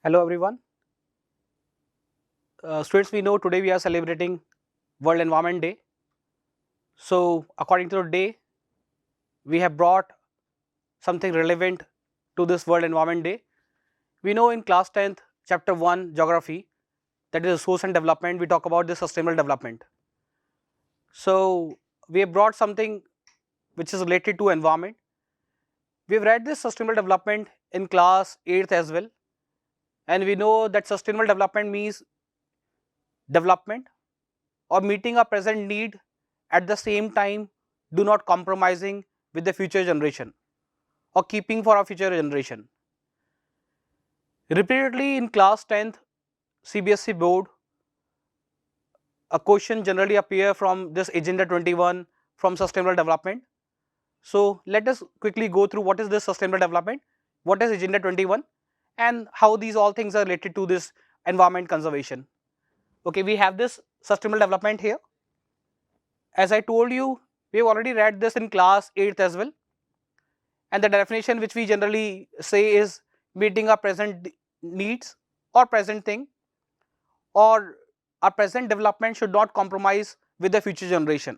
Hello everyone. Students, we know today we are celebrating World Environment Day. So according to the day, we have brought something relevant to this World Environment Day. We know in class 10th, chapter 1, geography, that is resource and development, we talk about the sustainable development. So we have brought something which is related to environment. We have read this sustainable development in class 8th as well. And we know that sustainable development means development or meeting a present need at the same time do not compromising with the future generation or keeping for our future generation. Repeatedly in class 10th CBSE board, a question generally appear from this agenda 21 from sustainable development. So let us quickly go through what is this sustainable development, what is agenda 21 and how these all things are related to this environment conservation. Okay, we have this sustainable development here. As I told you, we have already read this in class 8th as well. And the definition which we generally say is meeting our present needs or present thing, or our present development should not compromise with the future generation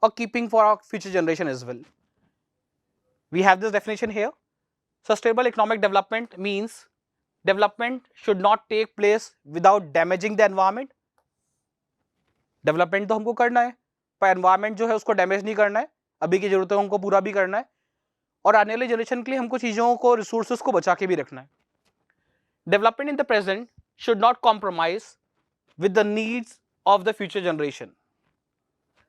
or keeping for our future generation as well. We have this definition here. Sustainable economic development means development should not take place without damaging the environment. Development तो हमको करना है, पर environment जो है उसको damage नहीं करना है, अभी की जरूरतों को हमको पूरा भी करना है और आने वाली जनरेशन के लिए हमको चीज़ों को रिसोर्सेज को बचा के भी रखना है. Development in the present should not compromise with the needs of the future generation.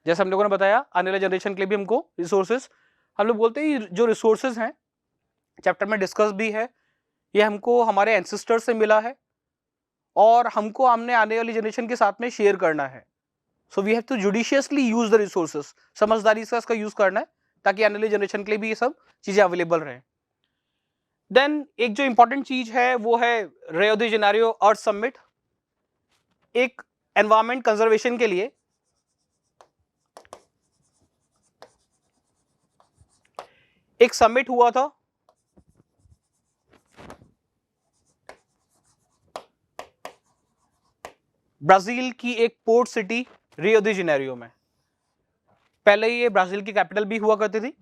जैसे हम लोगों ने बताया आने वाले जनरेशन के लिए भी हमको रिसोर्सेज, हम लोग बोलते हैं जो रिसोर्सेज हैं चैप्टर में डिस्कस भी है, ये हमको हमारे एंसेस्टर्स से मिला है और हमको हमने आने वाली जनरेशन के साथ में शेयर करना है. So we have to judiciously use the resources, समझदारी से इसका यूज करना है ताकि आने वाली जनरेशन के लिए भी ये सब चीजें अवेलेबल रहें. देन एक जो इंपॉर्टेंट चीज है वो है रियो डी जेनेरियो अर्थ समिट. एक एनवायरमेंट कंजर्वेशन के लिए एक समिट हुआ था. ब्राजील की एक port city Rio de Janeiro में. पहले ये ब्राजील की कैपिटल भी हुआ करती थी,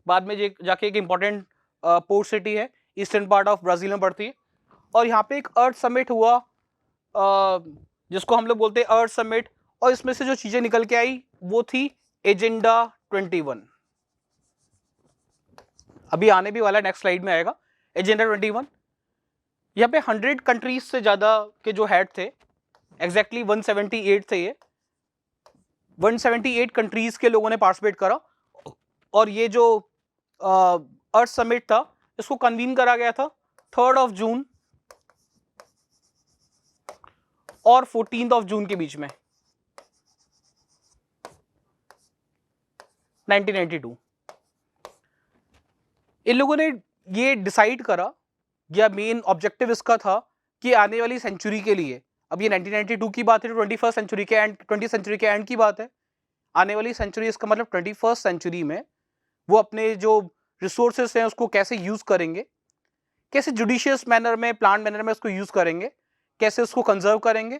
बाद में जाके एक इंपॉर्टेंट पोर्ट सिटी है, ईस्टर्न पार्ट ऑफ ब्राजील में पड़ती है. और यहाँ पे एक अर्थ समिट हुआ जिसको हम लोग बोलते हैं अर्थ समिट, और इसमें से जो चीजें निकल के आई वो थी एजेंडा 21. अभी आने भी वाला नेक्स्ट स्लाइड में आएगा एजेंडा 21. यहाँ पे 100 कंट्रीज से ज्यादा के जो हेड थे, एग्जैक्टली 178 थे, ये 178 कंट्रीज के लोगों ने पार्टिसिपेट करा. और ये जो अर्थ समिट था इसको कन्वीन करा गया था 3 जून और 14 जून के बीच में 1992. इन लोगों ने ये डिसाइड करा, या मेन ऑब्जेक्टिव इसका था कि आने वाली सेंचुरी के लिए, अब ये 1992 की बात है, 21st सेंचुरी के एंड, 20th सेंचुरी के एंड की बात है. आने वाली सेंचुरी इसका मतलब 21st सेंचुरी में वो अपने जो रिसोर्सेस हैं उसको कैसे यूज करेंगे, कैसे जुडिशियस मैनर में, प्लान मैनर में उसको यूज करेंगे, कैसे उसको कंजर्व करेंगे,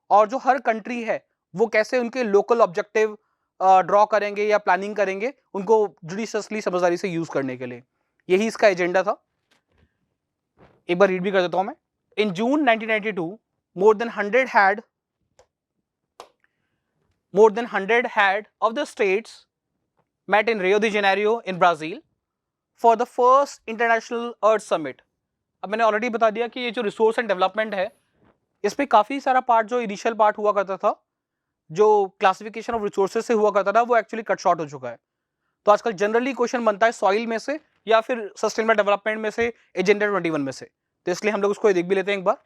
और जो हर कंट्री है वो कैसे उनके लोकल ऑब्जेक्टिव ड्रॉ करेंगे या प्लानिंग करेंगे उनको जुडिशियसली, समझदारी से यूज करने के लिए. यही इसका एजेंडा था. एक बार रीड भी कर देता हूं मैं. इन जून 1992 more than 100 head of the states met in Rio de Janeiro in Brazil for the first international earth summit. अब मैंने ऑलरेडी बता दिया कि ये जो रिसोर्स एंड डेवलपमेंट है इसमें काफी सारा पार्ट, जो इनिशियल पार्ट हुआ करता था, जो क्लासिफिकेशन ऑफ रिसोर्सेज से हुआ करता था, वो एक्चुअली कट शॉर्ट हो चुका है. तो आजकल जनरली क्वेश्चन बनता है सॉइल में से या फिर सस्टेनेबल डेवलपमेंट में से, एजेंडा 21 में से. तो इसलिए हम लोग उसको देख भी लेते हैं एक बार.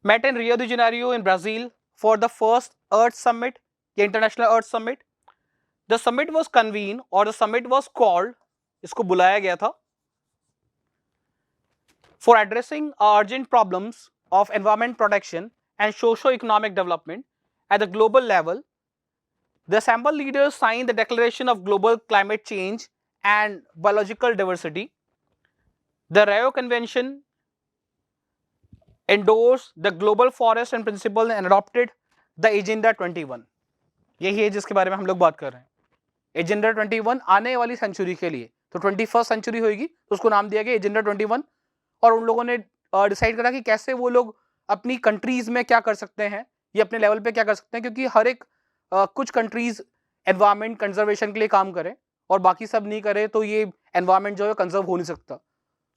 Met in Rio de Janeiro in Brazil for the first Earth Summit, the International Earth Summit. The summit was convened, or the summit was called, इसको बुलाया गया था, for addressing urgent problems of environment protection and socio-economic development at the global level. The assembled leaders signed the Declaration of Global Climate Change and Biological Diversity. The Rio Convention endorsed the global forest and principle and adopted the Agenda 21. यही है जिसके बारे में हम लोग बात कर रहे हैं. एजेंडा 21 आने वाली सेंचुरी के लिए, तो 21st सेंचुरी होगी तो उसको नाम दिया गया एजेंडा 21. और उन लोगों ने डिसाइड करा कि कैसे वो लोग अपनी कंट्रीज में क्या कर सकते हैं, ये अपने लेवल पे क्या कर सकते हैं, क्योंकि हर एक कुछ कंट्रीज एनवायरमेंट कंजर्वेशन के लिए काम करें और बाकी सब नहीं करे तो ये एनवायरमेंट जो है कंजर्व हो नहीं सकता.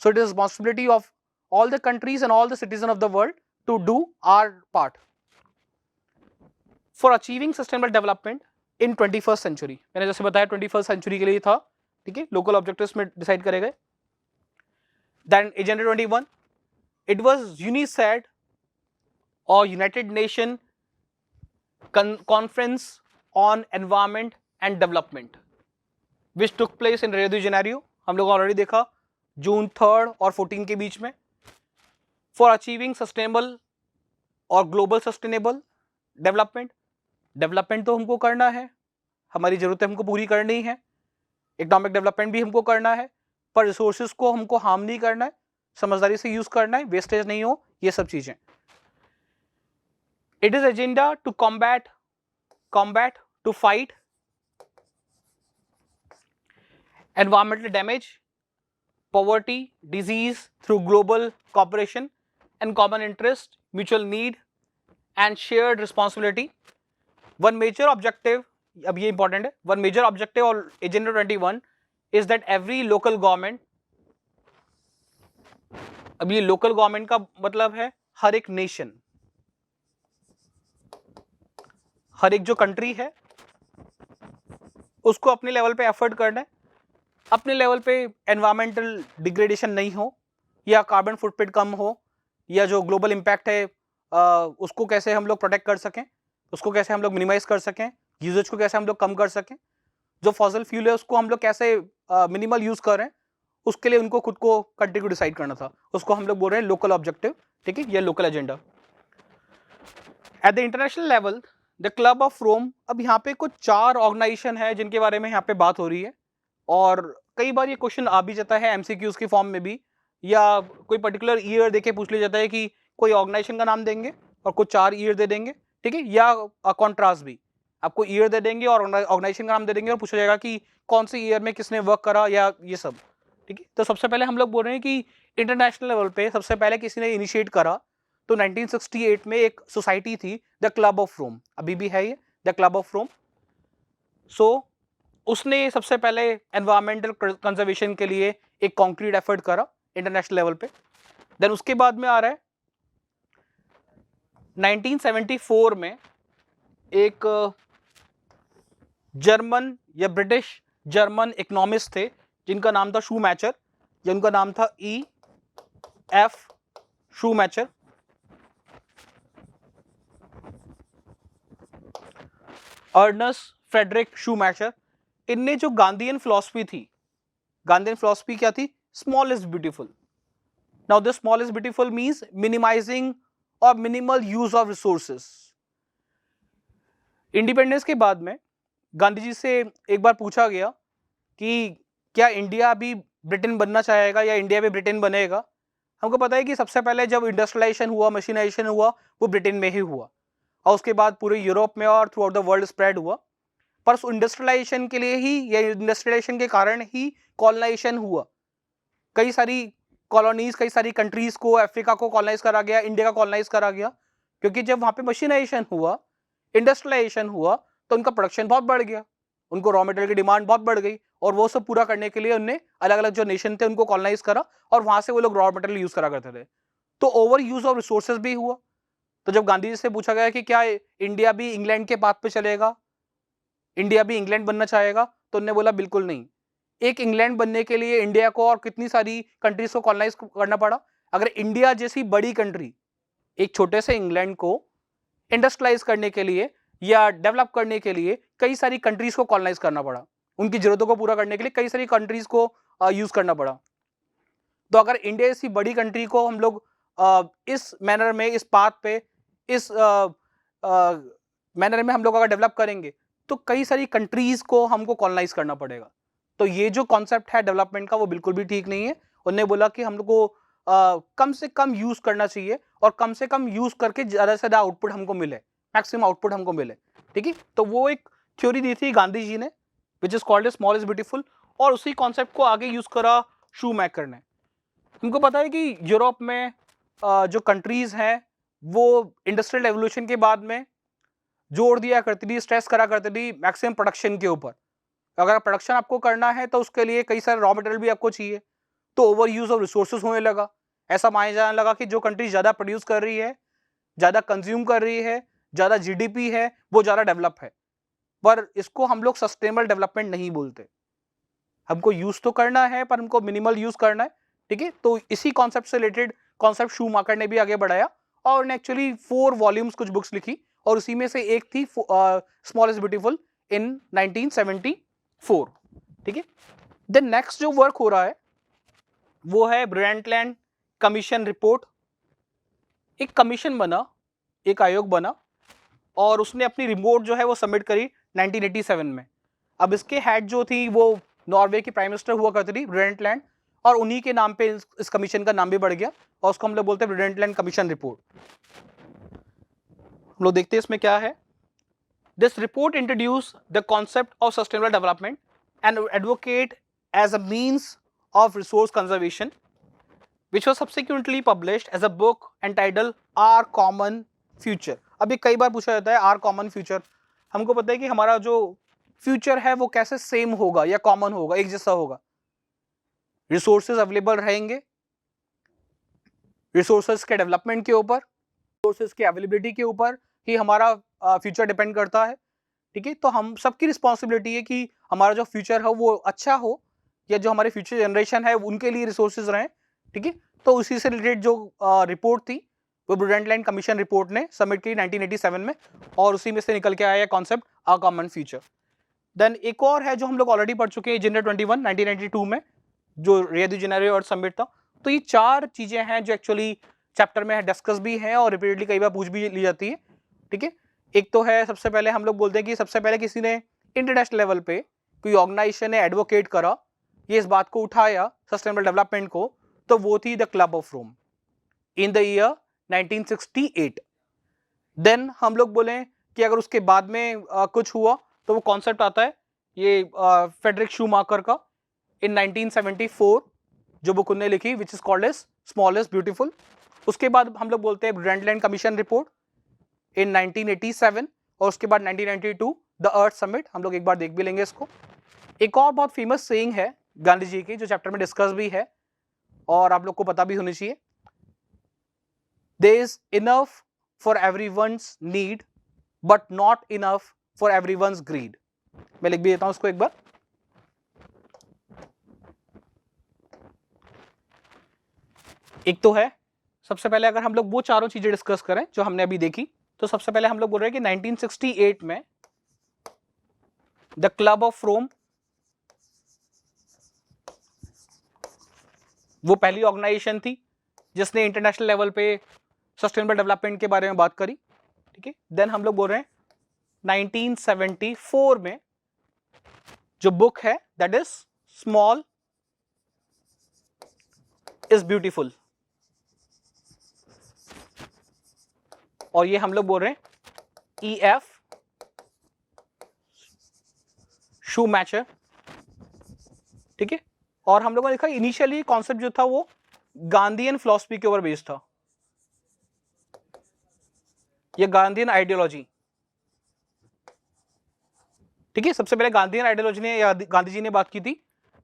So it is responsibility of all the countries and all the citizens of the world to do our part for achieving sustainable development in 21st century. मैंने जैसे बताया 21st century के लिए था, ठीक है, लोकल ऑब्जेक्टिव्स में डिसाइड करे गए. Then Agenda 21, it was UNICEF or United Nation Conference on Environment and Development which took place in Rio de Janeiro. हम लोग ऑलरेडी देखा जून 3 और 14 के बीच में. For achieving sustainable और global sustainable development. डेवलपमेंट तो हमको करना है, हमारी ज़रूरतें हमको पूरी करनी है, इकोनॉमिक डेवलपमेंट भी हमको करना है, पर रिसोर्सेज को हमको हार्म नहीं करना है, समझदारी से यूज़ करना है, वेस्टेज नहीं हो, ये सब चीज़ें. It is agenda to combat to fight environmental damage, poverty, disease through global cooperation and common interest, mutual need and shared responsibility. One major objective, अब ये important है, one major objective of Agenda 21 is that every local government, अब ये local government का मतलब है हर एक nation, हर एक जो country है उसको अपने level पे effort करना है, अपने लेवल पे एनवायरमेंटल डिग्रेडेशन नहीं हो या कार्बन फुटप्रिंट कम हो या जो ग्लोबल इम्पैक्ट है उसको कैसे हम लोग प्रोटेक्ट कर सकें, उसको कैसे हम लोग मिनिमाइज कर सकें, यूजेज को कैसे हम लोग कम कर सकें, जो फॉसिल फ्यूल है उसको हम लोग कैसे मिनिमल यूज करें, उसके लिए उनको खुद को कंट्री को डिसाइड करना था. उसको हम लोग बोल रहे हैं लोकल ऑब्जेक्टिव, ठीक है, या local agenda. At the international level the club of Rome, अब यहाँ पे कुछ 4 ऑर्गेनाइजेशन है जिनके बारे में यहाँ पे बात हो रही है और कई बार ये क्वेश्चन आ भी जाता है एमसीक्यूज की फॉर्म में भी, या कोई पर्टिकुलर ईयर देके पूछ लिया जाता है कि कोई ऑर्गेनाइजेशन का नाम देंगे और कुछ 4 ईयर दे देंगे, ठीक है, या कॉन्ट्रास्ट भी आपको ईयर दे देंगे और ऑर्गेनाइजेशन का नाम दे देंगे और पूछा जाएगा कि कौन सी ईयर में किसने वर्क करा या ये सब, ठीक है. तो सबसे पहले हम लोग बोल रहे हैं कि इंटरनेशनल लेवल पे सबसे पहले किसी ने इनिशिएट करा तो 1968 में एक सोसाइटी थी द क्लब ऑफ रोम, अभी भी है ये द क्लब ऑफ रोम. सो उसने सबसे पहले एनवायरमेंटल कंजर्वेशन के लिए एक कॉन्क्रीट एफर्ट करा इंटरनेशनल लेवल पे. देन उसके बाद में आ रहा है 1974 में एक जर्मन या ब्रिटिश जर्मन इकोनॉमिस्ट थे जिनका नाम था शूमैचर, जिनका नाम था E.F. Schumacher. Ernst Friedrich Schumacher. इनने जो गांधीयन फिलॉसफी थी, गांधीयन फिलॉसफी क्या थी, small is beautiful. Now this small is beautiful means minimizing और minimal use of resources. Independence के बाद में गांधी जी से एक बार पूछा गया कि क्या इंडिया भी ब्रिटेन बनना चाहेगा या इंडिया भी ब्रिटेन बनेगा. हमको पता है कि सबसे पहले जब इंडस्ट्रियलाइजेशन हुआ, मशीनाइजेशन हुआ, वो ब्रिटेन में ही हुआ और उसके बाद पूरे यूरोप में और through out the world spread हुआ. पर उस इंडस्ट्रियलाइजेशन के लिए ही या इंडस्ट्रियलाइजेशन के कारण ही कॉलोनाइजेशन हुआ. कई सारी कॉलोनीज, कई सारी कंट्रीज को, अफ्रीका को कॉलोनाइज करा गया, इंडिया का कॉलोनाइज करा गया, क्योंकि जब वहां पे मशीनाइजेशन हुआ, इंडस्ट्रियलाइजेशन हुआ तो उनका प्रोडक्शन बहुत बढ़ गया, उनको रॉ मटेरियल की डिमांड बहुत बढ़ गई और वो सब पूरा करने के लिए उन्हें अलग अलग जो नेशन थे उनको कॉलोनाइज करा और वहां से वो लोग रॉ मटेरियल यूज करा करते थे. तो ओवर यूज ऑफ रिसोर्सेज भी हुआ. तो जब गांधी जी से पूछा गया कि क्या इंडिया भी इंग्लैंड के पाथ पे चलेगा, इंडिया भी इंग्लैंड बनना चाहेगा, तो उन्होंने बोला बिल्कुल नहीं. एक इंग्लैंड बनने के लिए इंडिया को और कितनी सारी कंट्रीज को कॉलोनाइज करना पड़ा. अगर इंडिया जैसी बड़ी कंट्री एक छोटे से इंग्लैंड को इंडस्ट्रियलाइज करने के लिए या डेवलप करने के लिए कई सारी कंट्रीज को कॉलोनाइज करना पड़ा, उनकी जरूरतों को पूरा करने के लिए कई सारी कंट्रीज को यूज करना पड़ा. तो अगर इंडिया जैसी बड़ी कंट्री को हम लोग इस मैनर में, इस पाथ पे, इस मैनर में हम लोग अगर डेवलप करेंगे तो कई सारी कंट्रीज को हमको कॉलोनाइज करना पड़ेगा. तो ये जो कॉन्सेप्ट है डेवलपमेंट का वो बिल्कुल भी ठीक नहीं है. उन्होंने बोला कि हम लोग को कम से कम यूज करना चाहिए और कम से कम यूज करके ज्यादा से ज्यादा आउटपुट हमको मिले, मैक्सिमम आउटपुट हमको मिले, ठीक है। तो वो एक थ्योरी दी थी गांधी जी ने, विच is called small is beautiful, और उसी कॉन्सेप्ट को आगे यूज करा शूमेकर ने। हमको पता है कि यूरोप में जो कंट्रीज हैं वो इंडस्ट्रियल रेवोल्यूशन के बाद में जोर दिया करती थी, स्ट्रेस करा करती थी मैक्सिमम प्रोडक्शन के ऊपर। अगर प्रोडक्शन आपको करना है तो उसके लिए कई सारे रॉ मटेरियल भी आपको चाहिए, तो ओवर यूज ऑफ रिसोर्सेज होने लगा। ऐसा माना जाने लगा कि जो कंट्री ज्यादा प्रोड्यूस कर रही है, ज्यादा कंज्यूम कर रही है, ज्यादा जीडीपी है, वो ज्यादा डेवलप है। पर इसको हम लोग सस्टेनेबल डेवलपमेंट नहीं बोलते। हमको यूज तो करना है पर हमको मिनिमल यूज करना है, ठीक है। तो इसी कॉन्सेप्ट से रिलेटेड कॉन्सेप्ट शूमेकर ने भी आगे बढ़ाया और उन्हें एक्चुअली 4 वॉल्यूम्स कुछ बुक्स लिखी, और उसी में से एक थी स्मॉल इज ब्यूटीफुल इन 1974, ठीक है। देन नेक्स्ट जो वर्क हो रहा है वो है ब्रंटलैंड कमीशन रिपोर्ट। एक कमीशन बना, एक आयोग बना, और उसने अपनी रिपोर्ट जो है वो सबमिट करी 1987 में। अब इसके हेड जो थी वो नॉर्वे की प्राइम मिनिस्टर हुआ करती थी, ब्रंटलैंड, और उन्हीं के नाम पे इस कमीशन का नाम भी बढ़ गया और उसको हम लोग बोलते हैं ब्रंटलैंड कमीशन रिपोर्ट। हम लोग देखते हैं इसमें क्या है। This report introduce the concept of sustainable development and advocate as a means of resource conservation, which was subsequently published as a book entitled Our Common Future। अभी कई बार पूछा जाता है Our Common Future। हमको पता है कि हमारा जो फ्यूचर है वो कैसे सेम होगा या कॉमन होगा, एक जैसा होगा। रिसोर्सेज अवेलेबल रहेंगे, रिसोर्सेज के डेवलपमेंट के ऊपर, रिसोर्सेज की अवेलेबिलिटी के ऊपर ही हमारा फ्यूचर डिपेंड करता है, ठीक है। तो हम सबकी रिस्पॉन्सिबिलिटी है कि हमारा जो फ्यूचर है वो अच्छा हो, या जो हमारे फ्यूचर जनरेशन है उनके लिए रिसोर्सेज रहें, ठीक है। तो उसी से रिलेटेड जो रिपोर्ट थी वो ब्रंटलैंड कमीशन रिपोर्ट ने सबमिट की 1987 में, और उसी में से निकल के आया concept a common future. Then एक और है जो हम लोग ऑलरेडी पढ़ चुके हैं, एजेंडा 21 1992 में, जो रियो डी जेनेरो अर्थ समिट था। तो ये 4 चीजें हैं जो एक्चुअली चैप्टर में डिस्कस भी हैं और रिपीटेडली कई बार पूछ भी ली जाती है, ठीक है। एक तो है, सबसे पहले हम लोग बोलते हैं कि सबसे पहले किसी ने इंटरनेशनल लेवल पे कोई ऑर्गेनाइजेशन ने एडवोकेट करा, ये इस बात को उठाया सस्टेनेबल डेवलपमेंट को, तो वो थी the club of Rome in the year 1968। Then हम लोग बोले कि अगर उसके बाद में कुछ हुआ तो वो कॉन्सेप्ट आता है ये फ्रेडरिक शूमेकर का इन 1974, जो बुक उन्होंने लिखी which is called as small is beautiful. उसके बाद हम लोग बोलते हैं ब्रंटलैंड कमीशन रिपोर्ट इन 1987, और उसके बाद 1992 द अर्थ समिट। हम लोग एक बार देख भी लेंगे इसको। एक और बहुत फेमस सेइंग है गांधी जी की, जो चैप्टर में डिस्कस भी है और आप लोग को पता भी होनी चाहिए, there is enough for everyone's need but not enough for everyone's greed. मैं लिख भी देता हूं इसको एक बार। एक तो है, सबसे पहले अगर हम लोग वो चारों चीजें डिस्कस करें जो हमने अभी देखी, तो सबसे पहले हम लोग बोल रहे हैं कि 1968 में द क्लब ऑफ रोम, वो पहली ऑर्गेनाइजेशन थी जिसने इंटरनेशनल लेवल पे सस्टेनेबल डेवलपमेंट के बारे में बात करी, ठीक है। देन हम लोग बोल रहे हैं 1974 में जो बुक है that is small is beautiful, और ये हम लोग बोल रहे हैं EF शूमेकर, ठीक है। और हम लोगों ने देखा इनिशियली कॉन्सेप्ट जो था वो गांधीयन फिलॉसफी के ऊपर बेस्ड था, ये गांधीयन आइडियोलॉजी, ठीक है। सबसे पहले गांधीयन आइडियोलॉजी ने या गांधी जी ने बात की थी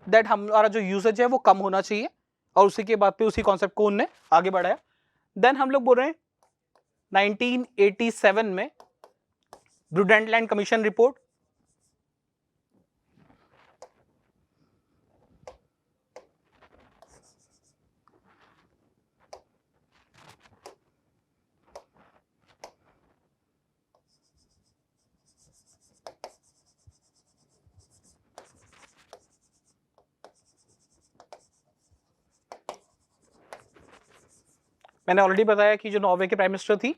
दैट हमारा जो यूसेज है वो कम होना चाहिए, और उसी के बाद पे उसी कॉन्सेप्ट को उन्होंने आगे बढ़ाया। देन हम लोग बोल रहे हैं 1987 में ब्रंटलैंड कमीशन रिपोर्ट, मैंने ऑलरेडी बताया कि जो नॉर्वे के प्राइम मिनिस्टर थी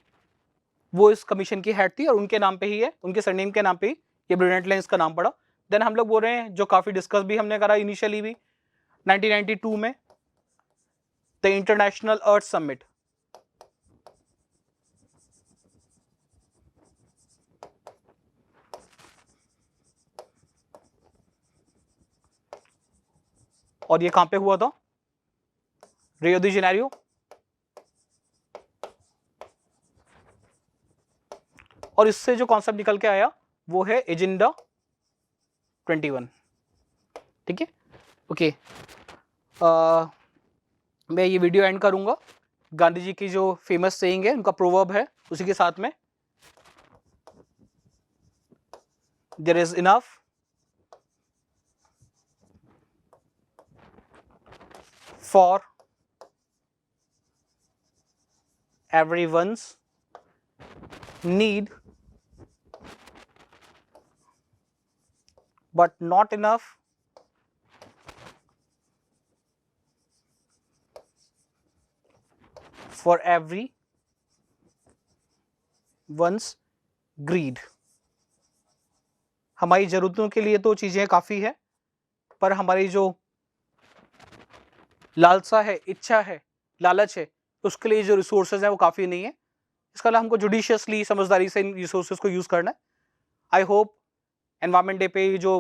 वो इस कमीशन की हेड थी, और उनके नाम पे ही है, उनके सरनेम के नाम पे ही ये ब्रंटलैंड इसका नाम पड़ा। देन हम लोग बोल रहे हैं जो काफी डिस्कस भी हमने करा इनिशियली भी 1992 में द इंटरनेशनल अर्थ समिट, और ये कहाँ पे हुआ था? Rio de Janeiro. और इससे जो कॉन्सेप्ट निकल के आया वो है एजेंडा 21। ठीक है, ओके। मैं ये वीडियो एंड करूंगा। गांधी जी की जो फेमस सेइंग है, उनका प्रोवर्ब है, उसी के साथ में, there is enough for everyone's need but not enough for everyone's greed। हमारी जरूरतों के लिए तो चीजें काफी है, पर हमारी जो लालसा है, इच्छा है, लालच है, उसके लिए जो रिसोर्सेज है वो काफी नहीं है। इसका हमको हमको जुडिशियसली, समझदारी से इन रिसोर्सेज को यूज करना है। आई होप एनवायरमेंट डे पे जो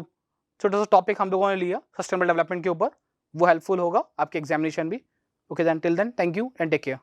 छोटा सा टॉपिक हम लोगों ने लिया सस्टेनेबल डेवलपमेंट के ऊपर, वो हेल्पफुल होगा आपके एग्जामिनेशन भी। Okay then, till then, thank you and take care.